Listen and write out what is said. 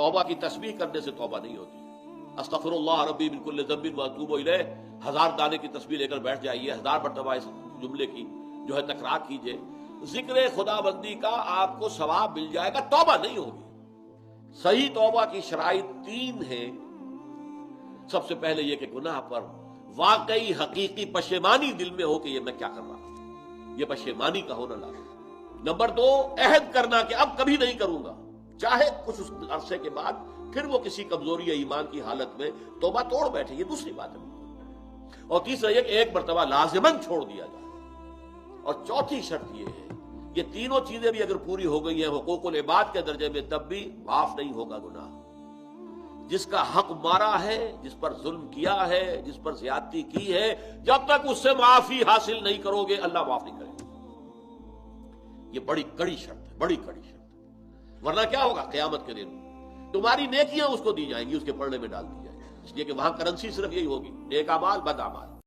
तौबा की तस्बीह करने से तौबा नहीं होती। अस्तगफिरुल्लाह रब्बी मिन कुल्लि ज़ंबिन व अतूबु इलैह, 1000 दाने की तस्बीह लेकर बैठ जाइए, 1000 मरतबा इस जुमले की जो है तकरार कीजिए, जिक्र खुदाबंदी का आपको सवाब मिल जाएगा, तौबा नहीं होगी। सही तौबा की शराइत 3 है। सबसे पहले यह कि गुनाह पर वाकई हकीकी पशेमानी दिल में हो कि ये मैं क्या कर रहा हूं, ये पशेमानी का होना लाजिम। नंबर 2, अहद करना कि अब कभी नहीं करूंगा, चाहे कुछ उस अरसे के बाद फिर वो किसी कमजोरी या ईमान की हालत में तौबा तोड़ बैठे, ये दूसरी बात है। और तीसरा ये कि एक मरतबा लाजिमन छोड़ दिया जाए। और चौथी शर्त ये है, ये तीनों चीजें भी अगर पूरी हो गई हैं हुकूकुल इबाद के दर्जे में, तब भी माफ नहीं होगा गुनाह। जिसका हक मारा है, जिस पर जुल्म किया है, जिस पर ज्यादती की है, जब तक उससे माफी हासिल नहीं करोगे अल्लाह माफ नहीं करेगा। ये बड़ी कड़ी शर्त है, बड़ी कड़ी शर्त है। वरना क्या होगा, क़यामत के दिन तुम्हारी नेकियां उसको दी जाएंगी, उसके पढ़ने में डाल दी जाएंगी। इसलिए कि वहां करेंसी सिर्फ यही होगी, नेक अमाल बद अमाल।